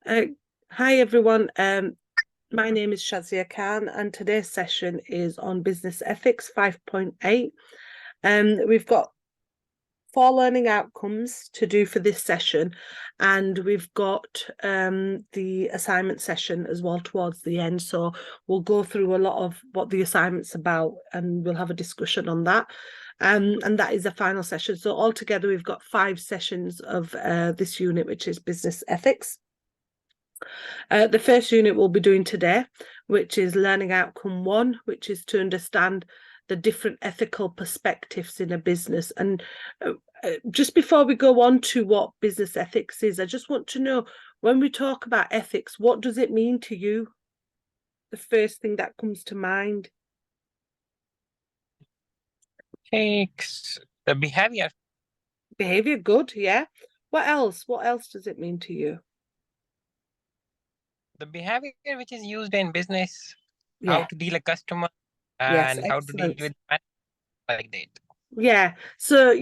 Uh, Hi everyone. My name is Shazia Khan, and today's session is on business ethics 5.8. We've got 4 learning outcomes to do for this session, and we've got the assignment session as well towards the end. So we'll go through a lot of what the assignment's about, and we'll have a discussion on that. And that is the final session. So altogether, we've got 5 sessions of this unit, which is business ethics. The first unit we'll be doing today, which is learning outcome 1, which is to understand the different ethical perspectives in a business. And just before we go on to what business ethics is, I just want to know, when we talk about ethics, what does it mean to you? The first thing that comes to mind. Ethics, the behavior. Behavior, good, yeah. What else? What else does it mean to you? The behavior which is used in business, how Yeah, to deal a customer yes, and how to deal excellent. with like that. Yeah, so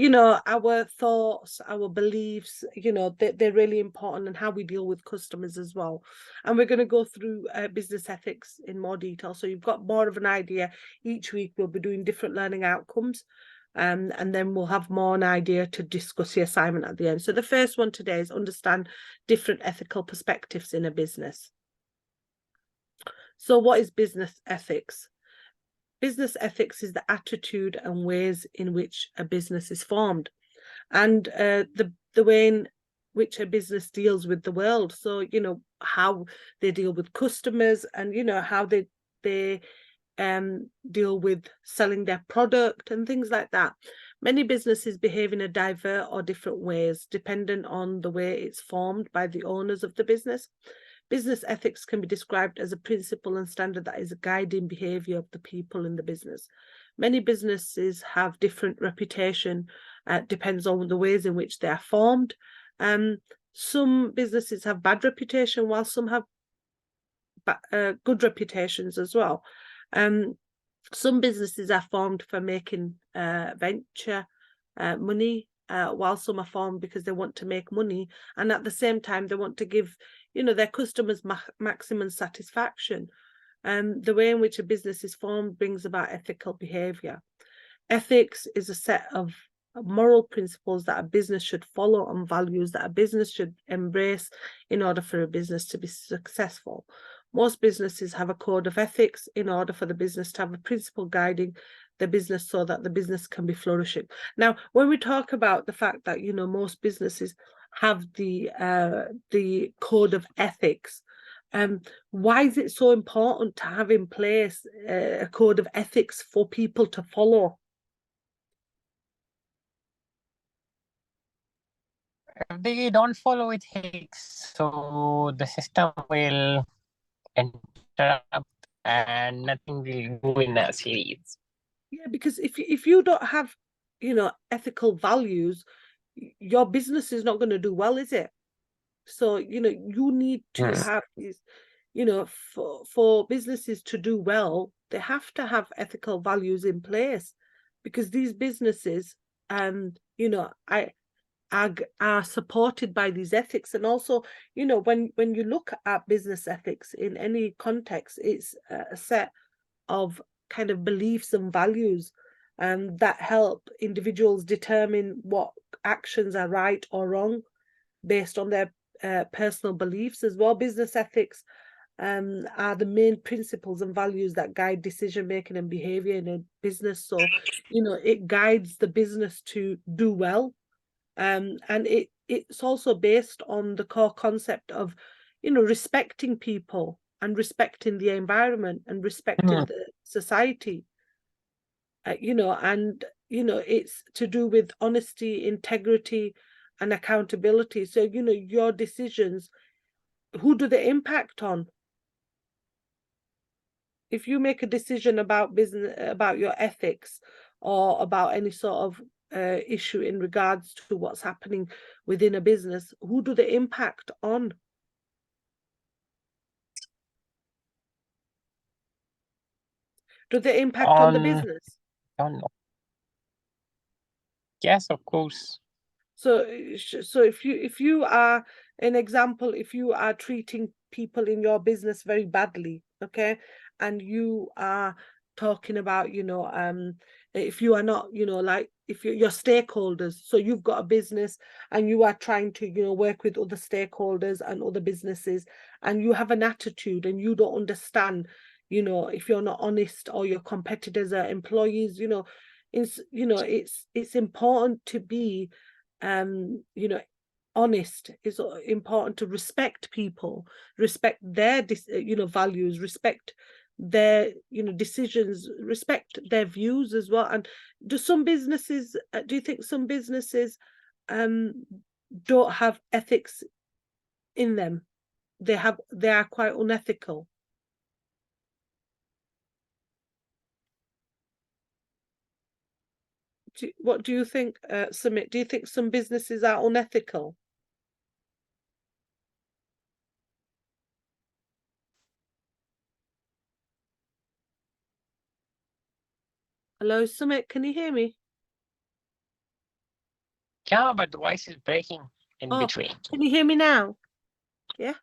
our thoughts, our beliefs, they're really important, and how we deal with customers as well. And we're going to go through business ethics in more detail, so you've got more of an idea. Each week we'll be doing different learning outcomes, and then we'll have more an idea to discuss the assignment at the end. So the first one today is understand different ethical perspectives in a business. So what is business ethics? Business ethics is the attitude and ways in which a business is formed, and the way in which a business deals with the world. So how they deal with customers, and how they deal with selling their product and things like that. Many businesses behave in a diverse or different ways, dependent on the way it's formed by the owners of the business. Business ethics can be described as a principle and standard that is a guiding behavior of the people in the business. Many businesses have different reputation, depends on the ways in which they are formed. Some businesses have bad reputation, while some have good reputations as well. Some businesses are formed for making venture money, while some are formed because they want to make money, and at the same time they want to give their customers maximum satisfaction. The way in which a business is formed brings about ethical behavior. Ethics is a set of moral principles that a business should follow, and values that a business should embrace in order for a business to be successful. Most businesses have a code of ethics in order for the business to have a principle guiding the business so that the business can be flourishing. Now, when we talk about the fact that most businesses have the code of ethics, why is it so important to have in place a code of ethics for people to follow? If they don't follow ethics, so the system will interrupt and nothing will go in a series. Yeah, because if you don't have ethical values, your business is not going to do well, is it? So you need to have these, for businesses to do well, they have to have ethical values in place, because these businesses are supported by these ethics. And also, when you look at business ethics in any context, it's a set of kind of beliefs and values that help individuals determine what actions are right or wrong based on their personal beliefs as well. Business ethics are the main principles and values that guide decision making and behavior in a business. So it guides the business to do well, and it's also based on the core concept of respecting people, and respecting the environment, and respecting the society. And it's to do with honesty, integrity, and accountability. So your decisions, who do they impact on? If you make a decision about business, about your ethics, or about any sort of issue in regards to what's happening within a business, who do they impact on? Do they impact on the business? Don't know. Yes, of course. So if you are an example, if you are treating people in your business very badly, okay, and you are talking about, you know, if you are not, you know, like if you're your stakeholders, so you've got a business and you are trying to, you know, work with other stakeholders and other businesses, and you have an attitude and you don't understand, you know, if you're not honest or your competitors are employees, you know, it's important to be, you know, honest. It's important to respect people, respect their you know, values, respect their, you know, decisions, respect their views as well. And do some businesses, do you think some businesses don't have ethics in them? They are quite unethical. What do you think, Sumit? Do you think some businesses are unethical? Hello, Sumit, can you hear me? Yeah, but the voice is breaking in between. Can you hear me now? Yeah.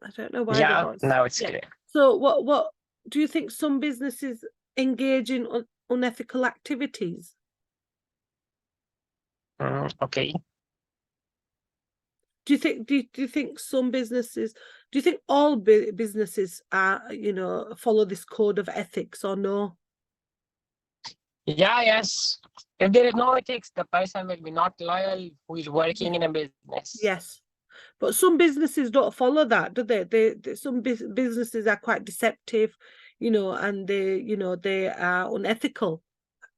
I don't know why the voice. Now it's clear. So what do you think some businesses engage in unethical activities? Okay. Do you think some businesses, do you think all businesses are, you know, follow this code of ethics or no? Yeah, yes. If there is no ethics, the person will be not loyal who is working in a business. Yes. But some businesses don't follow that, do they? Some businesses are quite deceptive, you know, and they, you know, they are unethical,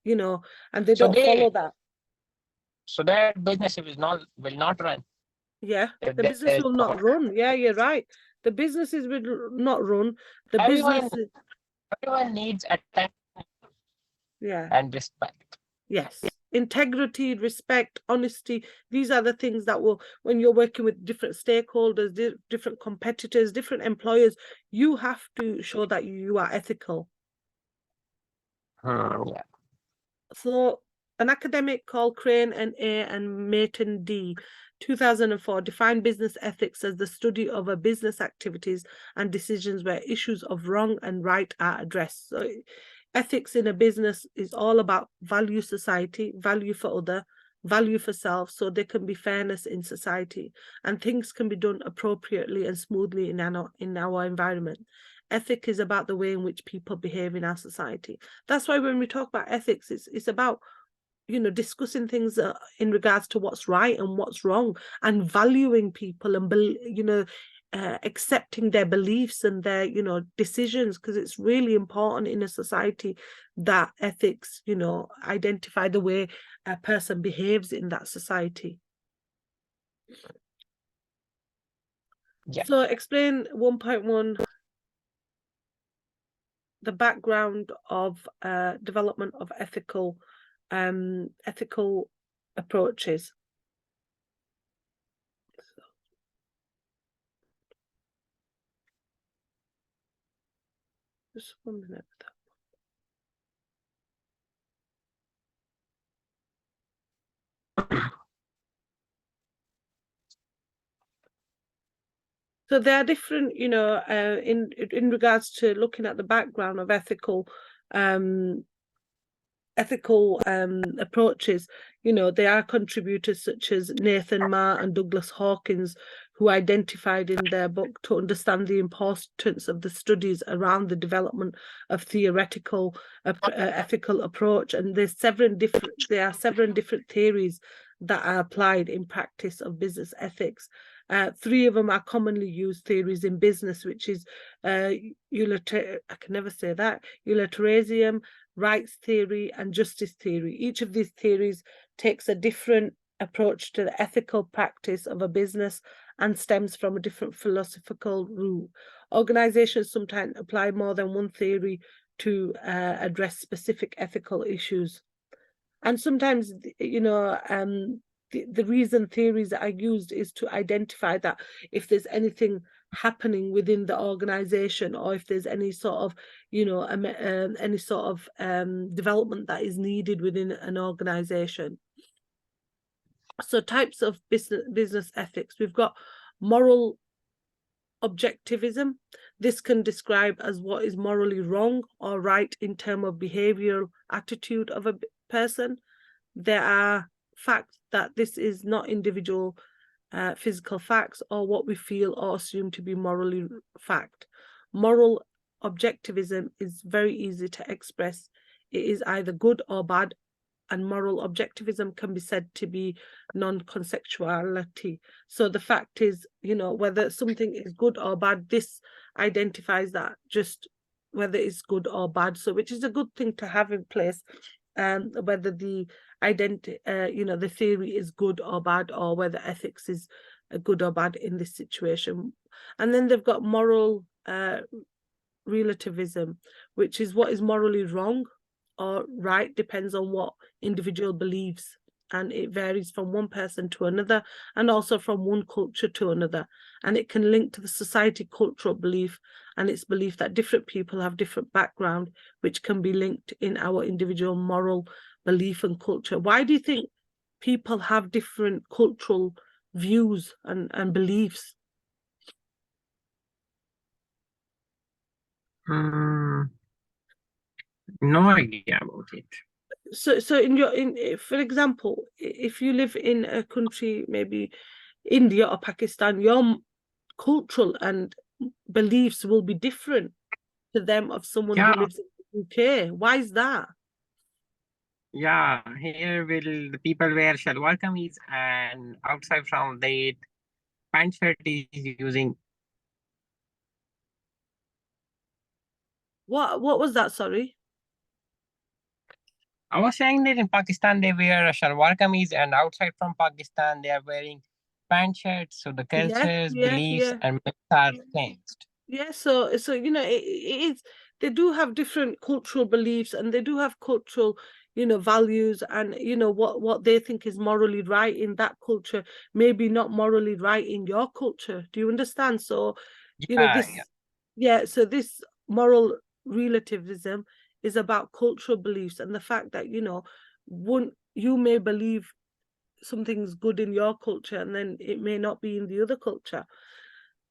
you know, and they don't follow that. So that business will not run. Yeah, the business will not run. Yeah, you're right. The businesses will not run. The everyone needs attention. Yeah. And respect. Yes. Integrity, respect, honesty. These are the things that will, when you're working with different stakeholders, different competitors, different employers, you have to show that you are ethical. Yeah. So an academic called Crane and A and Maton D, 2004, defined business ethics as the study of a business activities and decisions where issues of wrong and right are addressed. So ethics in a business is all about value society, value for other, value for self, so there can be fairness in society and things can be done appropriately and smoothly in our environment. Ethic is about the way in which people behave in our society. That's why when we talk about ethics, it's about, you know, discussing things in regards to what's right and what's wrong, and valuing people and, you know, accepting their beliefs and their, you know, decisions, because it's really important in a society that ethics, you know, identify the way a person behaves in that society. Yeah. So explain 1.1, the background of development of ethical approaches. Just 1 minute. So there are different, you know, in regards to looking at the background of ethical approaches. You know, there are contributors such as Nathan Marr and Douglas Hawkins, who identified in their book To Understand the Importance of the Studies Around the Development of Theoretical Ethical Approach. And there are several different theories that are applied in practice of business ethics. 3 of them are commonly used theories in business, which is utilitarianism, rights theory, and justice theory. Each of these theories takes a different approach to the ethical practice of a business and stems from a different philosophical root. Organizations sometimes apply more than one theory to address specific ethical issues. And sometimes, you know, the reason theories are used is to identify that if there's anything happening within the organization, or if there's any sort of, you know, any sort of development that is needed within an organization. So types of business ethics. We've got moral objectivism. This can describe as what is morally wrong or right in terms of behavioral attitude of a person. There are facts that this is not individual physical facts or what we feel or assume to be morally fact. Moral objectivism is very easy to express. It is either good or bad, and moral objectivism can be said to be non-consensuality. So the fact is, you know, whether something is good or bad, this identifies that, just whether it's good or bad. So which is a good thing to have in place, whether the the theory is good or bad, or whether ethics is good or bad in this situation. And then they've got moral relativism, which is what is morally wrong or right depends on what individual believes, and it varies from one person to another and also from one culture to another, and it can link to the society cultural belief and its belief that different people have different background, which can be linked in our individual moral belief and culture. Why do you think people have different cultural views and beliefs? No idea about it. So for example, if you live in a country, maybe India or Pakistan, your cultural and beliefs will be different to them of someone who lives in the UK. Why is that? Yeah, here will the people wear shalwar kameez, and outside from that, pant shirt is using. What was that? Sorry. I was saying that in Pakistan they wear a shalwar kameez, and outside from Pakistan they are wearing pant shirts. So the cultures, beliefs, and myths are changed. Yeah, so you know, it is, they do have different cultural beliefs, and they do have cultural, you know, values, and you know what they think is morally right in that culture, maybe not morally right in your culture. Do you understand? So, you know, this, so this moral relativism is about cultural beliefs and the fact that, you know, you may believe something's good in your culture and then it may not be in the other culture.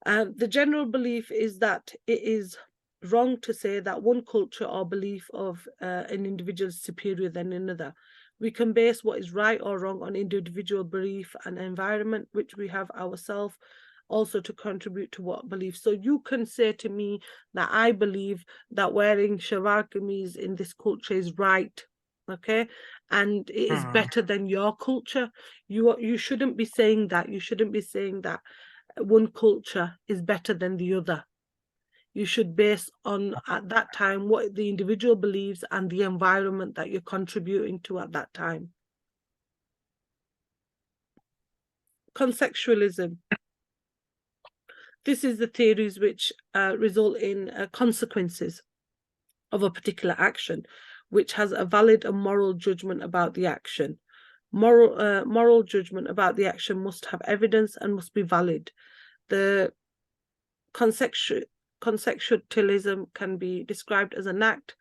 The general belief is that it is wrong to say that one culture or belief of an individual is superior than another. We can base what is right or wrong on individual belief and environment, which we have ourselves also to contribute to what belief. So you can say to me that I believe that wearing shalwar kameez in this culture is right, okay, and it is better than your culture. You shouldn't be saying that. You shouldn't be saying that one culture is better than the other. You should base on, at that time, what the individual believes and the environment that you're contributing to at that time. Contextualism. This is the theories which result in consequences of a particular action, which has a valid and moral judgment about the action. Moral judgment about the action must have evidence and must be valid. The contextualism can be described as an act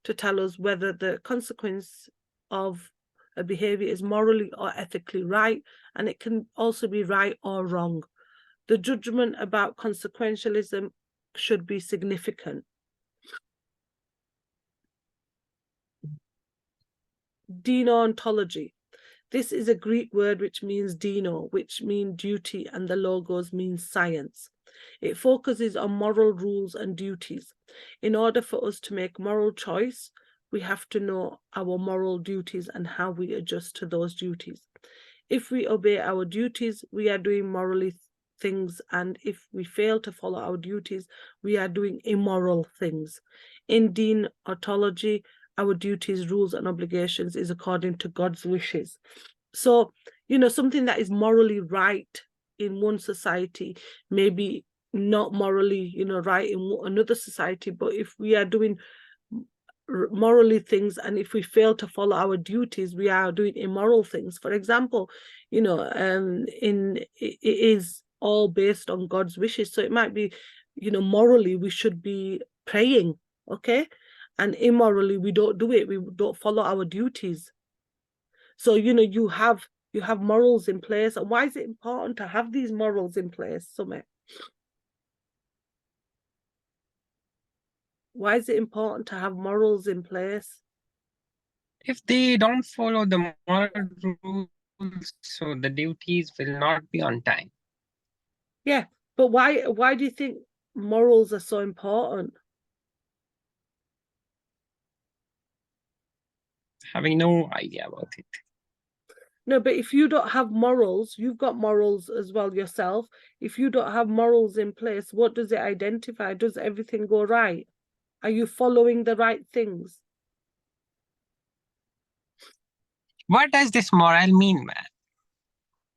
to tell us whether the consequence of a behavior is morally or ethically right, and it can also be right or wrong. The judgment about consequentialism should be significant. Deontology. This is a Greek word which means dino, which means duty, and the logos means science. It focuses on moral rules and duties. In order for us to make moral choice, we have to know our moral duties and how we adjust to those duties. If we obey our duties, we are doing morally things, and if we fail to follow our duties, we are doing immoral things. In deontology, our duties, rules, and obligations is according to God's wishes. So, you know, something that is morally right in one society may be not morally, you know, right in another society. But if we are doing morally things, and if we fail to follow our duties, we are doing immoral things. For example, you know, it is all based on God's wishes. So it might be, you know, morally we should be praying, okay, and immorally we don't do it. We don't follow our duties. So, you know, you have You have morals in place. And why is it important to have these morals in place, Sumit? Why is it important to have morals in place? If they don't follow the moral rules, so the duties will not be on time. Yeah, but why do you think morals are so important? Having no idea about it. No, but if you don't have morals, you've got morals as well yourself. If you don't have morals in place, what does it identify? Does everything go right? Are you following the right things? What does this moral mean, man?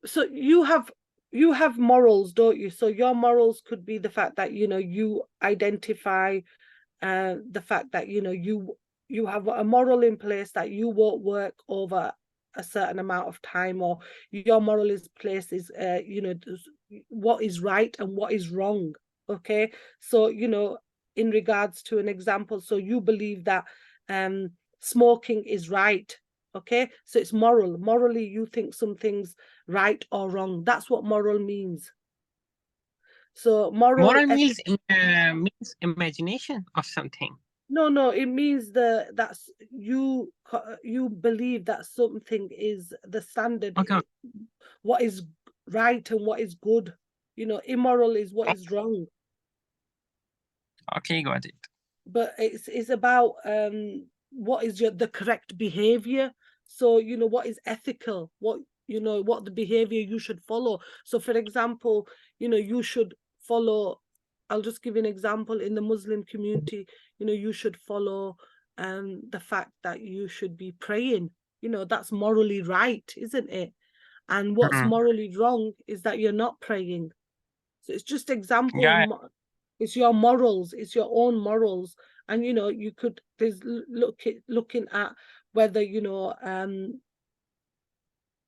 So you have morals, don't you? So your morals could be the fact that you identify the fact that you have a moral in place that you won't work over a certain amount of time, or your moral is place is what is right and what is wrong. Okay, so in regards to an example, so you believe that smoking is right. Okay, so it's morally you think something's right or wrong. That's what moral means. So Moral means imagination of something. No, it means that's you believe that something is the standard. Okay. What is right and what is good. Immoral is what is wrong. Okay, got it. But it's about what is the correct behavior. So what is ethical, what the behavior you should follow. So for example, you should follow, I'll just give you an example. In the Muslim community, you should follow the fact that you should be praying. That's morally right, isn't it? And what's morally wrong is that you're not praying. So it's just example. Yeah. It's your morals, it's your own morals. And you could there's looking at whether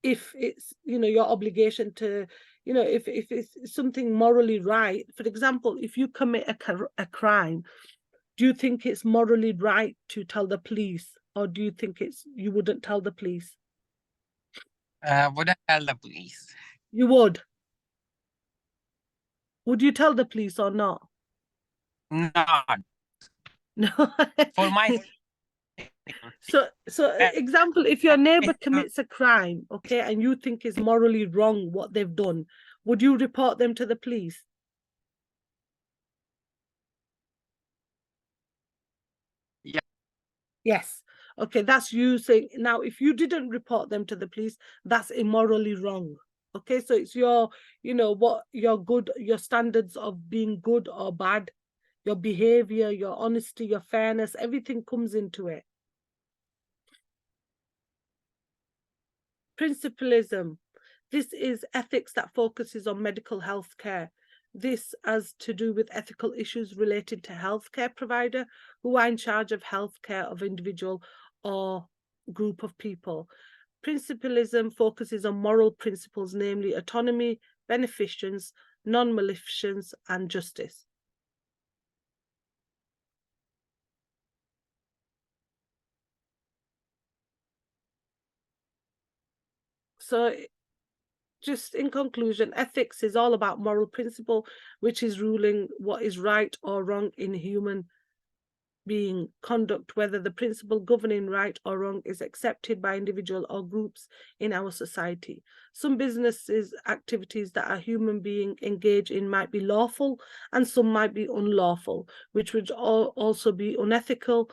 if it's your obligation to if it's something morally right. For example, if you commit a crime, do you think it's morally right to tell the police, or do you think you wouldn't tell the police? Would I tell the police? You would. Would you tell the police or not? Not. No. For my So example, if your neighbor commits a crime, okay, and you think is morally wrong what they've done, would you report them to the police? Yeah. Yes. Okay, that's you saying. Now, if you didn't report them to the police, that's immorally wrong. Okay, so it's your, what your standards of being good or bad, your behavior, your honesty, your fairness, everything comes into it. Principalism. This is ethics that focuses on medical health care. This has to do with ethical issues related to healthcare provider who are in charge of healthcare of individual or group of people. Principalism focuses on moral principles, namely autonomy, beneficence, non-maleficence, and justice. So just in conclusion, ethics is all about moral principle, which is ruling what is right or wrong in human being conduct, whether the principle governing right or wrong is accepted by individual or groups in our society. Some businesses activities that a human being engage in might be lawful, and some might be unlawful, which would also be unethical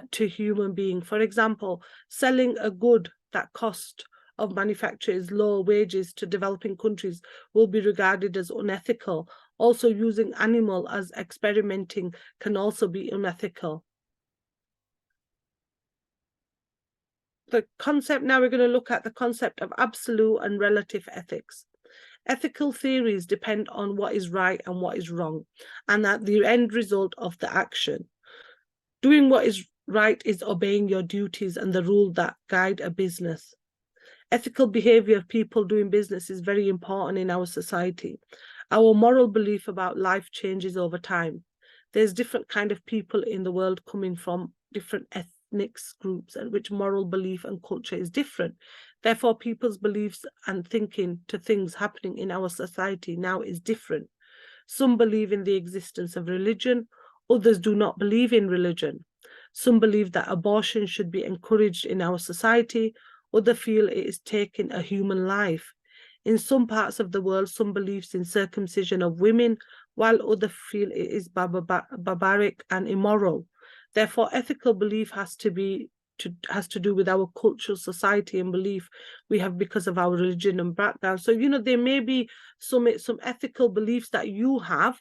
to human being. For example, selling a good that cost of manufacture is low wages to developing countries will be regarded as unethical. Also, using animal as experimenting can also be unethical. The concept, now we're going to look at the concept of absolute and relative ethics. Ethical theories depend on what is right and what is wrong, and that the end result of the action. Doing what is right is obeying your duties and the rules that guide a business. Ethical behavior of people doing business is very important in our society. Our moral belief about life changes over time. There's different kind of people in the world coming from different ethnic groups and which moral belief and culture is different. Therefore, people's beliefs and thinking to things happening in our society now is different. Some believe in the existence of religion, others do not believe in religion. Some believe that abortion should be encouraged in our society, others feel it is taking a human life. In some parts of the world, some believes in circumcision of women, while others feel it is barbaric and immoral. Therefore, ethical belief has to do with our cultural society and belief we have because of our religion and background. So, there may be some ethical beliefs that you have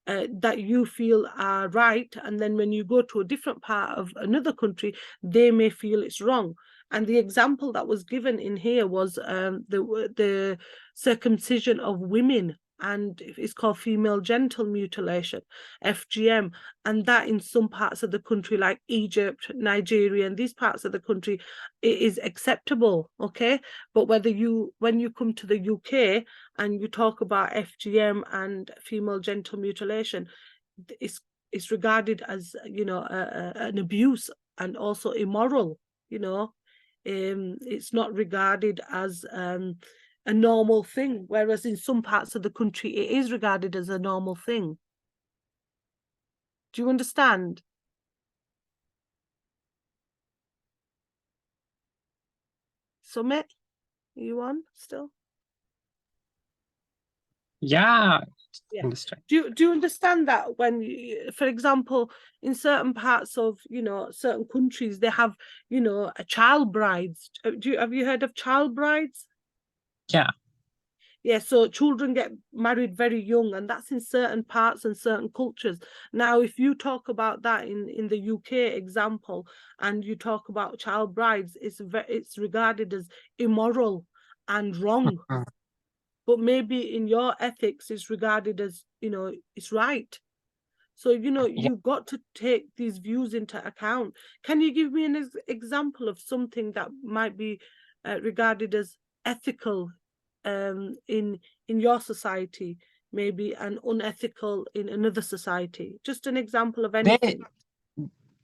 that you feel are right, and then when you go to a different part of another country, they may feel it's wrong. And the example that was given in here was the circumcision of women, and it's called female genital mutilation, FGM, and that in some parts of the country like Egypt, Nigeria, and these parts of the country, it is acceptable, okay? But when you come to the UK and you talk about FGM and female genital mutilation, it's regarded as, an abuse and also immoral, it's not regarded as a normal thing, whereas in some parts of the country it is regarded as a normal thing. Do you understand? Sumit, are you on still? Yeah, Yeah. understand. Do you understand that when, for example, in certain parts of, certain countries, they have, a child brides. Have you heard of child brides? Yeah. Yeah, so children get married very young, and that's in certain parts and certain cultures. Now, if you talk about that in the UK example, and you talk about child brides, it's regarded as immoral and wrong. Mhm. But maybe in your ethics, it's regarded as, it's right. So, Yeah. you've got to take these views into account. Can you give me an example of something that might be regarded as ethical in your society, maybe, and unethical in another society? Just an example of anything.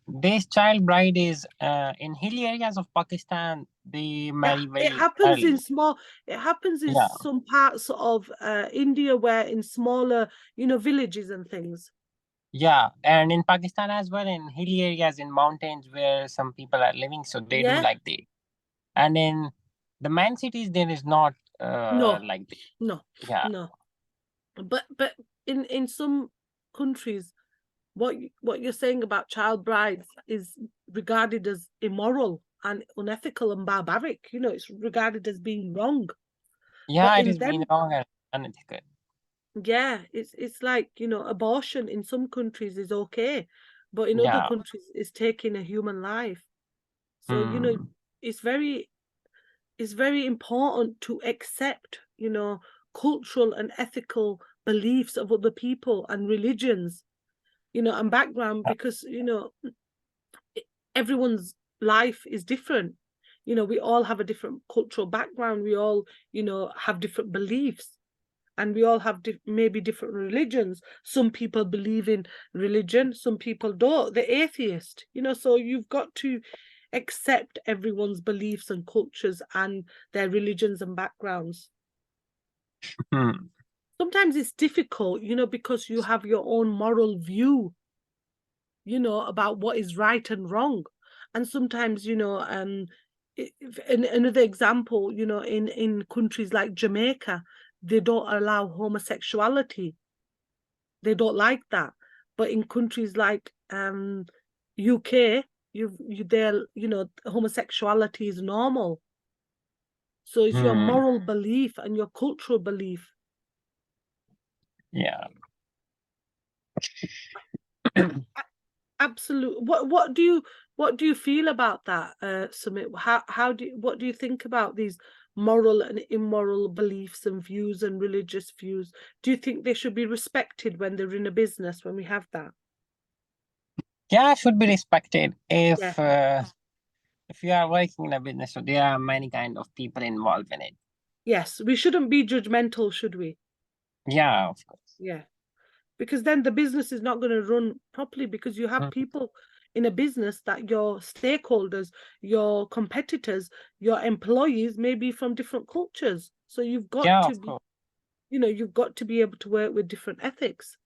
This child bride is in hilly areas of Pakistan. They marry It very happens early. in Yeah. some parts of India, where in smaller, villages and things. Yeah, and in Pakistan as well, in hilly areas, in mountains where some people are living, so they do Yeah. like this. And in the main cities, there is not No. like this. No. Yeah. No. But in some countries, what you're saying about child brides is regarded as immoral and unethical and barbaric. It's regarded as being wrong. Yeah, But it in is being them, wrong and unethical. yeah, it's like, abortion in some countries is okay, but in other Yeah. countries it's taking a human life. So, Hmm. it's very important to accept, cultural and ethical beliefs of other people and religions, and background, because, everyone's life is different. We all have a different cultural background. We all, have different beliefs, and we all have maybe different religions. Some people believe in religion, some people don't. They're atheist, so you've got to accept everyone's beliefs and cultures and their religions and backgrounds. Hmm. Sometimes it's difficult, because you have your own moral view, about what is right and wrong. And sometimes, another example, in countries like Jamaica, they don't allow homosexuality. They don't like that. But in countries like UK, homosexuality is normal. So it's your Hmm. moral belief and your cultural belief. Yeah. Absolutely. What do you feel about that, Sumit? What do you think about these moral and immoral beliefs and views and religious views? Do you think they should be respected when they're in a business, when we have that? Yeah, should be respected. Yeah. If you are working in a business, so there are many kind of people involved in it. Yes, we shouldn't be judgmental, should we? Yeah, of course. Yeah. Because then the business is not going to run properly, because you have Mm. people in a business that your stakeholders, your competitors, your employees may be from different cultures. So you've got Yeah, to of be, course. you've got to be able to work with different ethics.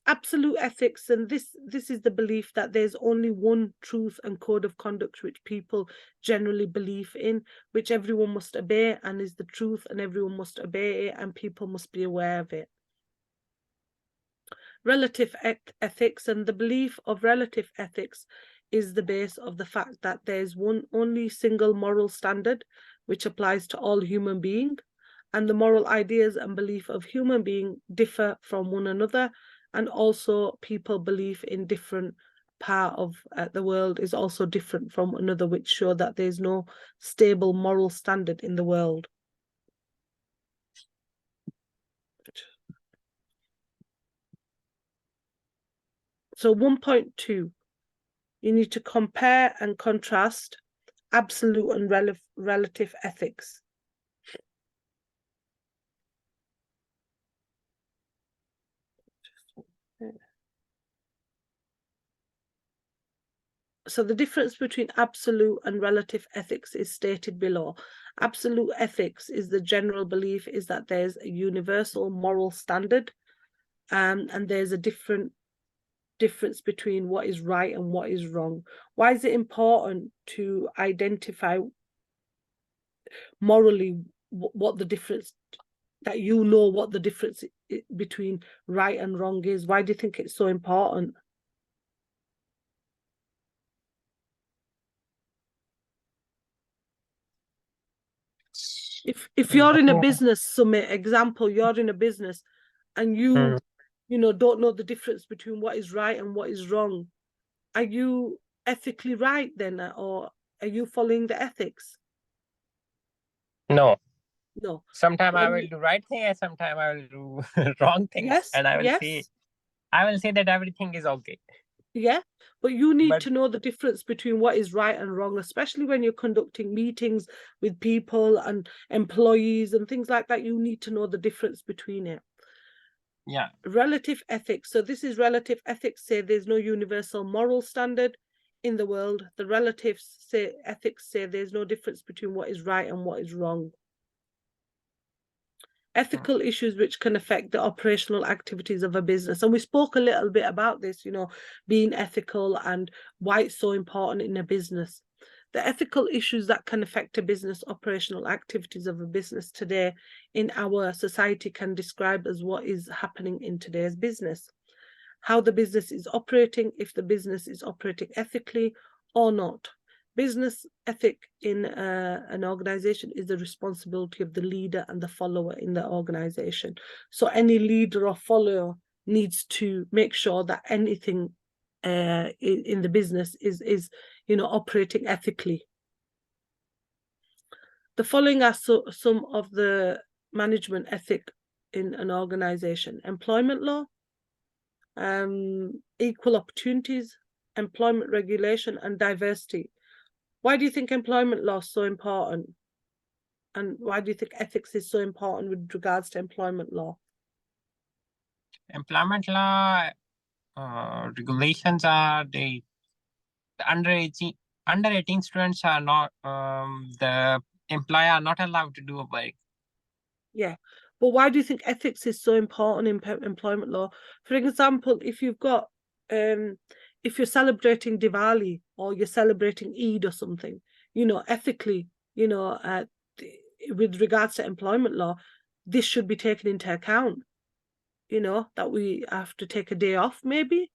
Absolute ethics, and this is the belief that there's only one truth and code of conduct which people generally believe in, which everyone must obey, and is the truth, and everyone must obey it, and people must be aware of it. Relative ethics, and the belief of relative ethics is the base of the fact that there's one only single moral standard which applies to all human beings, and the moral ideas and belief of human beings differ from one another, and also people believe in different part of the world is also different from another, which show that there's no stable moral standard in the world. So 1.2, you need to compare and contrast absolute and relative ethics. So the difference between absolute and relative ethics is stated below. Absolute ethics is the general belief is that there's a universal moral standard, and there's a difference between what is right and what is wrong. Why is it important to identify morally what the difference, that you know what the difference between right and wrong is? Why do you think it's so important? If you're in a business, Summit, example, you're in a business and you don't know the difference between what is right and what is wrong, are you ethically right then, or are you following the ethics? No. No. Sometimes I will do right thing, and sometimes I will do wrong things. Yes, and I will yes. say that everything is okay. Yeah, but you need to know the difference between what is right and wrong, especially when you're conducting meetings with people and employees and things like that. You need to know the difference between it. Yeah. Relative ethics. So this is relative ethics say there's no universal moral standard in the world. The relative ethics say there's no difference between what is right and what is wrong. Ethical issues which can affect the operational activities of a business. And we spoke a little bit about this, being ethical and why it's so important in a business. The ethical issues that can affect a business operational activities of a business today in our society can describe as what is happening in today's business. How the business is operating, if the business is operating ethically or not. Business ethic in an organization is the responsibility of the leader and the follower in the organization. So any leader or follower needs to make sure that anything in the business is operating ethically. The following are some of the management ethic in an organization: employment law, equal opportunities, employment regulation, and diversity. Why do you think employment law is so important? And why do you think ethics is so important with regards to employment law? Employment law regulations are the under 18 students are not the employer are not allowed to do a work. Yeah, but why do you think ethics is so important in employment law? For example, if you've got if you're celebrating Diwali or you're celebrating Eid or something, ethically, with regards to employment law, this should be taken into account. That we have to take a day off, maybe,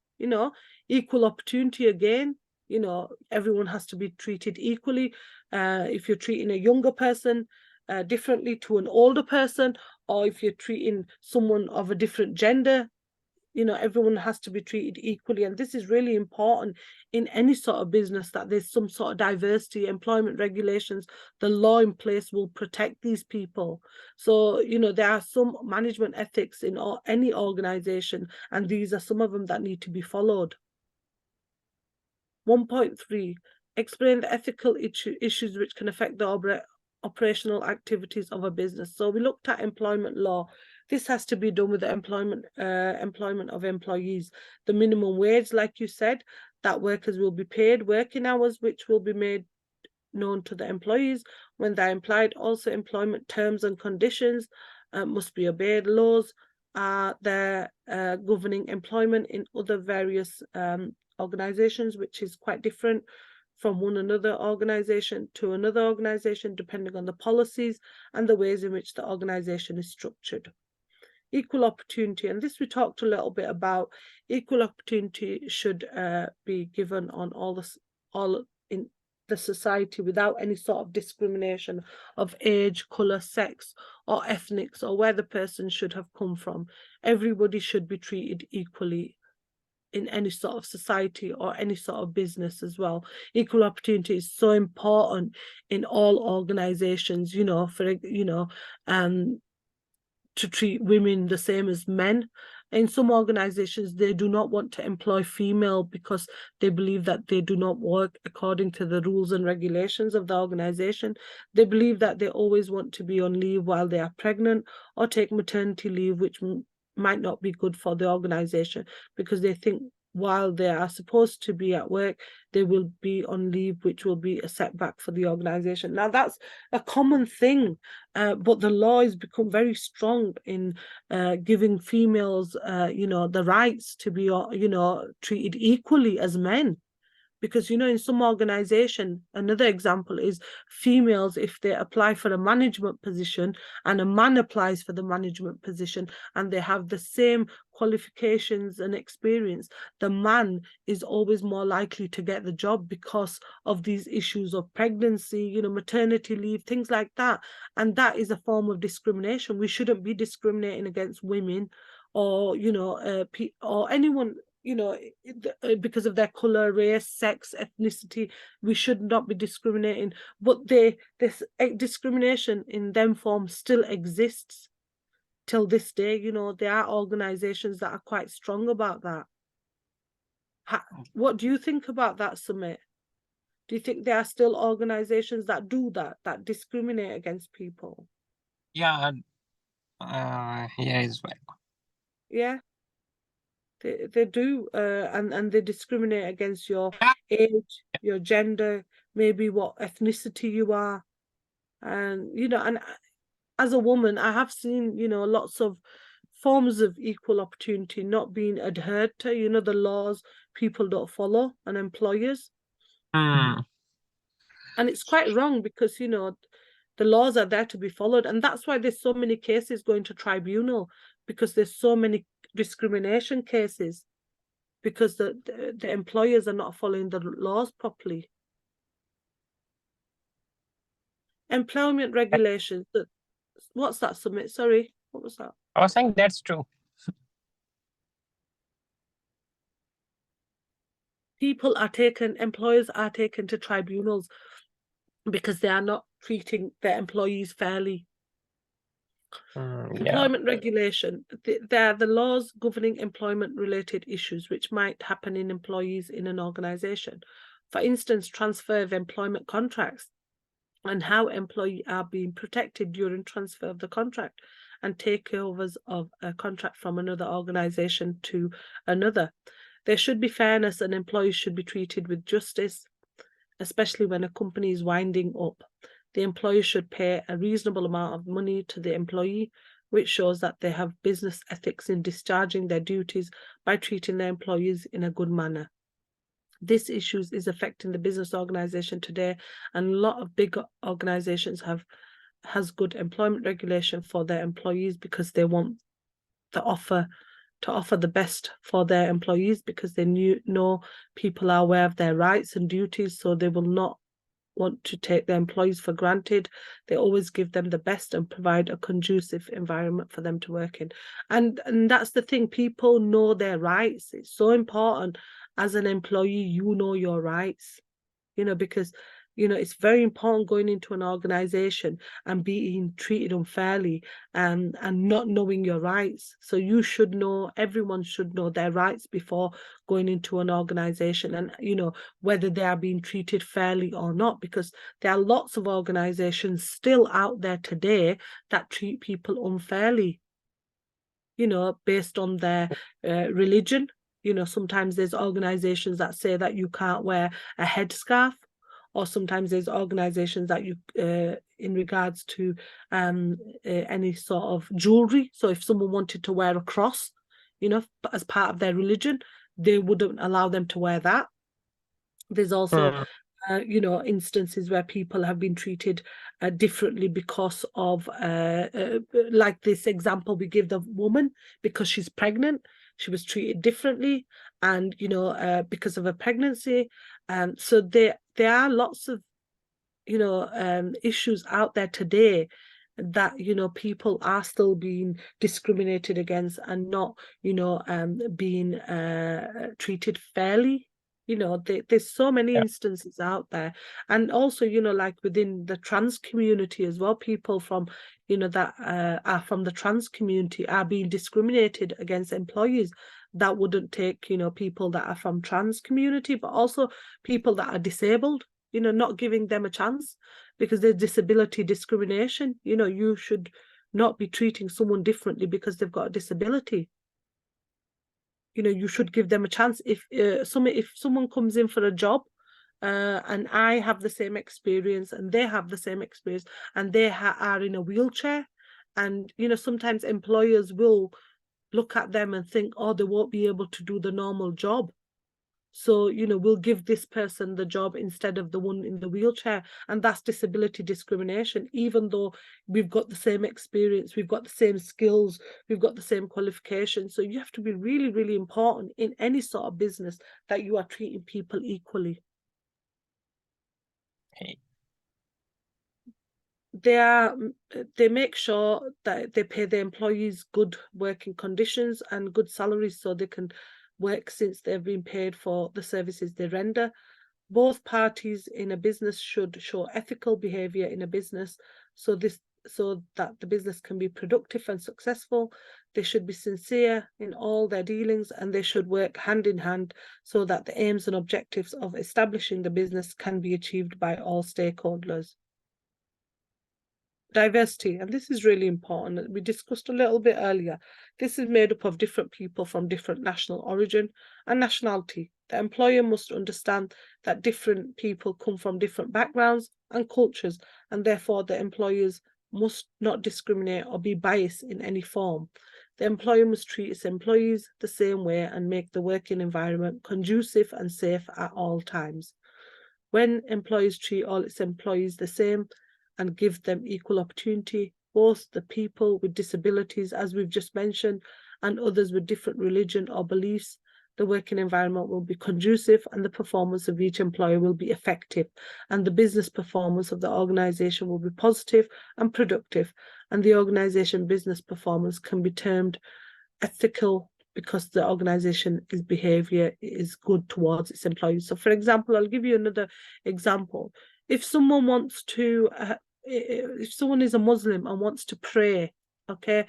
equal opportunity again, everyone has to be treated equally. If you're treating a younger person differently to an older person, or if you're treating someone of a different gender, everyone has to be treated equally. And this is really important in any sort of business, that there's some sort of diversity. Employment regulations, the law in place will protect these people. So there are some management ethics in any organization, and these are some of them that need to be followed. 1.3, explain the ethical issues which can affect the operational activities of a business. So we looked at employment law. This has to be done with the employment of employees. The minimum wage, like you said, that workers will be paid working hours, which will be made known to the employees when they're employed. Also, employment terms and conditions must be obeyed. Laws are there governing employment in other various organizations, which is quite different from one another organization to another organization, depending on the policies and the ways in which the organization is structured. Equal opportunity, and this we talked a little bit about. Equal opportunity should be given on all in the society without any sort of discrimination of age, color, sex, or ethnics, or where the person should have come from. Everybody should be treated equally in any sort of society or any sort of business as well. Equal opportunity is so important in all organizations, you know, for, you know, to treat women the same as men. In some organizations, they do not want to employ female because they believe that they do not work according to the rules and regulations of the organization. They believe that they always want to be on leave while they are pregnant or take maternity leave, which might not be good for the organization, because they think while they are supposed to be at work, they will be on leave, which will be a setback for the organization. Now, that's a common thing, but the law has become very strong in giving females, you know, the rights to be, you know, treated equally as men. Because, you know, in some organization, another example is females, if they apply for a management position and a man applies for the management position and they have the same qualifications and experience, the man is always more likely to get the job because of these issues of pregnancy, you know, maternity leave, things like that. And that is a form of discrimination. We shouldn't be discriminating against women or, you know, or anyone, you know, because of their color, race, sex, ethnicity. We should not be discriminating, but this discrimination in them forms still exists till this day. You know, there are organizations that are quite strong about that. What do you think about that, Sumit? Do you think there are still organizations that do that, that discriminate against people? Yeah, here as well. Yeah. They do, and they discriminate against your age, your gender, maybe what ethnicity you are. And, you know, and as a woman, I have seen, you know, lots of forms of equal opportunity not being adhered to, you know, the laws people don't follow and employers. Mm. And it's quite wrong because, you know, the laws are there to be followed. And that's why there's so many cases going to tribunal, because there's so many discrimination cases, because the employers are not following the laws properly. Employment regulations. What's that, Sumit? Sorry, what was that? I was saying that's true. Employers are taken to tribunals because they are not treating their employees fairly. Employment regulation. There are the laws governing employment-related issues which might happen in employees in an organization. For instance, transfer of employment contracts and how employees are being protected during transfer of the contract and takeovers of a contract from another organization to another. There should be fairness and employees should be treated with justice, especially when a company is winding up. The employer should pay a reasonable amount of money to the employee, which shows that they have business ethics in discharging their duties by treating their employees in a good manner. This issue is affecting the business organization today, and a lot of big organizations has good employment regulation for their employees because they want to offer the best for their employees, because they know people are aware of their rights and duties, so they will not want to take their employees for granted. They always give them the best and provide a conducive environment for them to work in. And that's the thing, people know their rights. It's so important as an employee, you know your rights, you know, because, you know, it's very important going into an organization and being treated unfairly and not knowing your rights. So you should know, everyone should know their rights before going into an organization, and, you know, whether they are being treated fairly or not, because there are lots of organizations still out there today that treat people unfairly, you know, based on their religion, You know, sometimes there's organizations that say that you can't wear a headscarf, or sometimes there's organizations that you, in regards to any sort of jewelry. So if someone wanted to wear a cross, you know, as part of their religion, they wouldn't allow them to wear that. There's also, you know, instances where people have been treated differently because of, like this example we give the woman, because she's pregnant, she was treated differently, and, you know, because of a pregnancy. So there are lots of, you know, issues out there today that, you know, people are still being discriminated against and not, you know, being treated fairly. You know, there's so many instances out there. And also, you know, like within the trans community as well, people from, you know, that are from the trans community are being discriminated against employees that wouldn't take, you know, people that are from trans community, but also people that are disabled, you know, not giving them a chance because there's disability discrimination. You know, you should not be treating someone differently because they've got a disability. You know, you should give them a chance. If someone comes in for a job, and I have the same experience and they have the same experience, and they are in a wheelchair, and, you know, sometimes employers will look at them and think, oh, they won't be able to do the normal job, so, you know, we'll give this person the job instead of the one in the wheelchair. And that's disability discrimination, even though we've got the same experience, we've got the same skills, we've got the same qualifications. So you have to be really, really important in any sort of business that you are treating people equally. Okay. They make sure that they pay their employees good working conditions and good salaries so they can work since they've been paid for the services they render. Both parties in a business should show ethical behavior in a business so that the business can be productive and successful. They should be sincere in all their dealings, and they should work hand in hand so that the aims and objectives of establishing the business can be achieved by all stakeholders. Diversity, and this is really important. We discussed a little bit earlier. This is made up of different people from different national origin and nationality. The employer must understand that different people come from different backgrounds and cultures, and therefore the employers must not discriminate or be biased in any form. The employer must treat its employees the same way and make the working environment conducive and safe at all times. When employers treat all its employees the same and give them equal opportunity, both the people with disabilities, as we've just mentioned, and others with different religion or beliefs, the working environment will be conducive and the performance of each employer will be effective, and the business performance of the organization will be positive and productive, and the organization business performance can be termed ethical because the organization's behavior is good towards its employees. So, for example, I'll give you another example. If someone wants to, if someone is a Muslim and wants to pray, okay,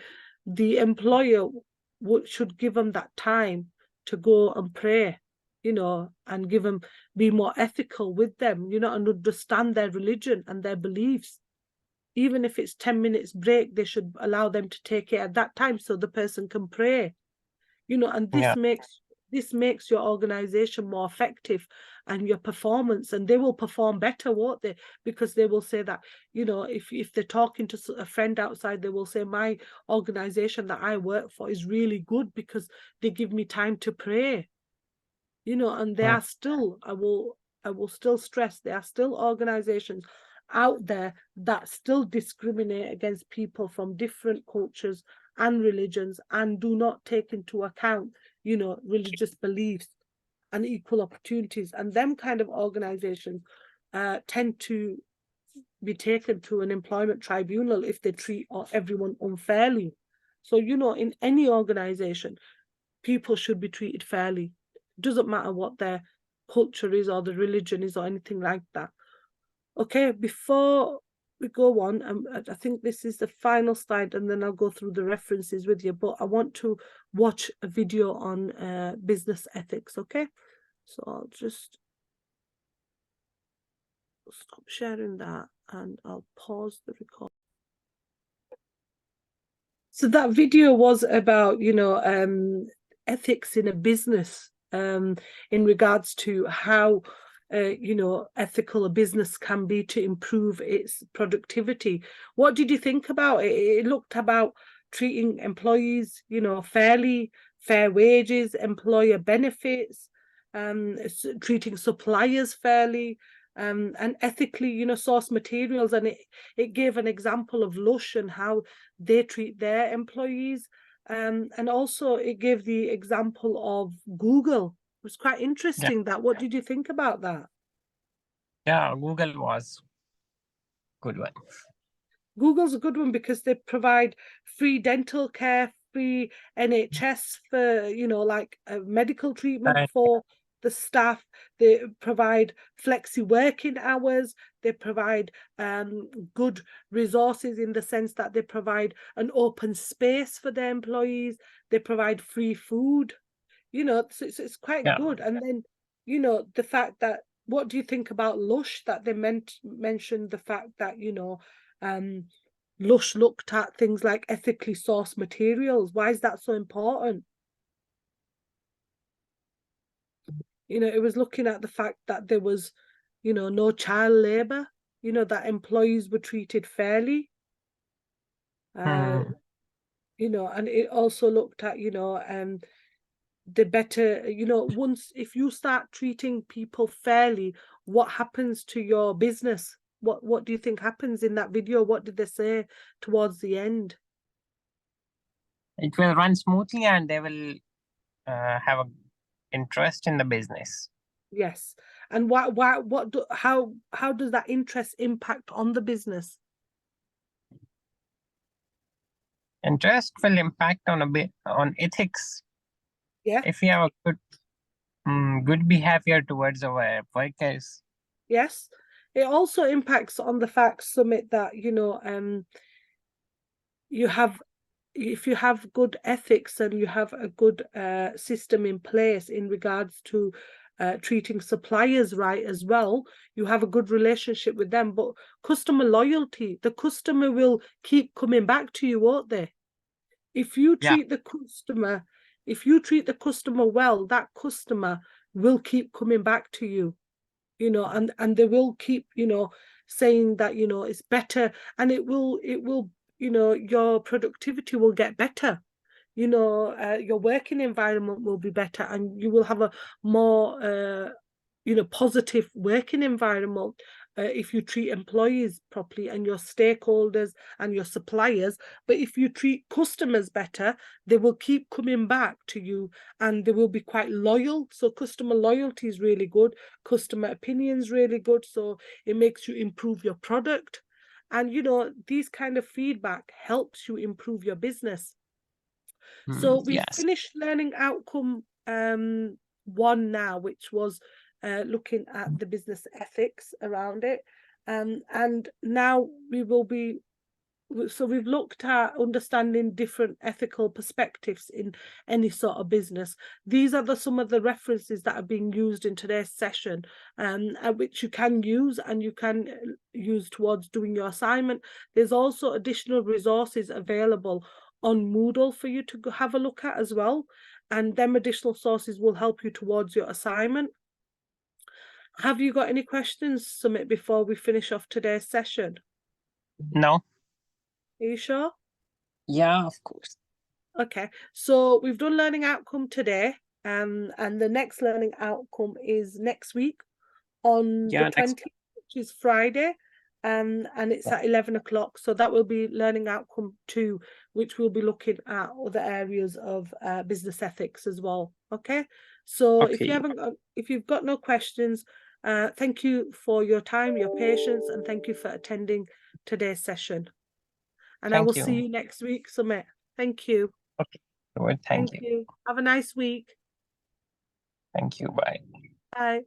the employer should give them that time to go and pray, you know, and be more ethical with them, you know, and understand their religion and their beliefs. Even if it's 10 minutes break, they should allow them to take it at that time so the person can pray, you know, and this makes your organization more effective and your performance, and they will perform better, won't they? Because they will say that, you know, if they're talking to a friend outside, they will say, my organization that I work for is really good because they give me time to pray, you know. And there are still, I will still stress, there are still organizations out there that still discriminate against people from different cultures and religions and do not take into account, you know, religious beliefs and equal opportunities. And them kind of organizations tend to be taken to an employment tribunal if they treat everyone unfairly. So, you know, in any organization, people should be treated fairly. It doesn't matter what their culture is or the religion is or anything like that. Okay, before we go on, I think this is the final slide, and then I'll go through the references with you, but I want to watch a video on business ethics, okay? So I'll just stop sharing that and I'll pause the record. So that video was about, you know, ethics in a business, in regards to how ethical a business can be to improve its productivity. What did you think about it? It looked about treating employees, fairly, fair wages, employer benefits, treating suppliers fairly, and ethically, source materials. And it gave an example of Lush and how they treat their employees. And also it gave the example of Google. It was quite interesting. That. What did you think about that? Yeah, Google was good one. Google's a good one because they provide free dental care, free NHS for, like medical treatment for the staff. They provide flexi working hours. They provide good resources in the sense that they provide an open space for their employees. They provide free food, so it's quite good. And then, the fact that, what do you think about Lush, that they mentioned the fact that, Lush looked at things like ethically sourced materials? Why is that so important? It was looking at the fact that there was, no child labor, that employees were treated fairly. And it also looked at, the better, once, if you start treating people fairly, what happens to your business? What do you think happens in that video? What did they say towards the end? It will run smoothly and they will have an interest in the business. Yes. And how does that interest impact on the business? Interest will impact on on ethics. Yeah. If we have a good behavior towards our workers. Yes. It also impacts on the fact, Sumit, that if you have good ethics and you have a good system in place in regards to treating suppliers right as well, you have a good relationship with them. But customer loyalty, the customer will keep coming back to you, won't they? If you treat the customer, well, that customer will keep coming back to you, and they will keep, saying that, it's better, and it will, your productivity will get better. Your working environment will be better, and you will have a more positive working environment if you treat employees properly and your stakeholders and your suppliers. But if you treat customers better, they will keep coming back to you and they will be quite loyal. So customer loyalty is really good. Customer opinion is really good. So it makes you improve your product. And, these kind of feedback helps you improve your business. So we finished learning outcome 1 now, which was looking at the business ethics around it. And now we will be, so we've looked at understanding different ethical perspectives in any sort of business. These are some of the references that are being used in today's session, which you can use and you can use towards doing your assignment. There's also additional resources available on Moodle for you to have a look at as well. And them additional sources will help you towards your assignment. Have you got any questions, Sumit, before we finish off today's session? No. Are you sure? Yeah, of course. Okay, so we've done learning outcome today, and the next learning outcome is next week on the 20th, which is Friday, and it's at 11 o'clock. So that will be learning outcome 2, which will be looking at other areas of business ethics as well. Okay, so if you've got no questions, thank you for your time, your patience, and thank you for attending today's session. And I will see you next week, Sumit. Thank you. Okay. Well, thank you. Have a nice week. Thank you. Bye. Bye.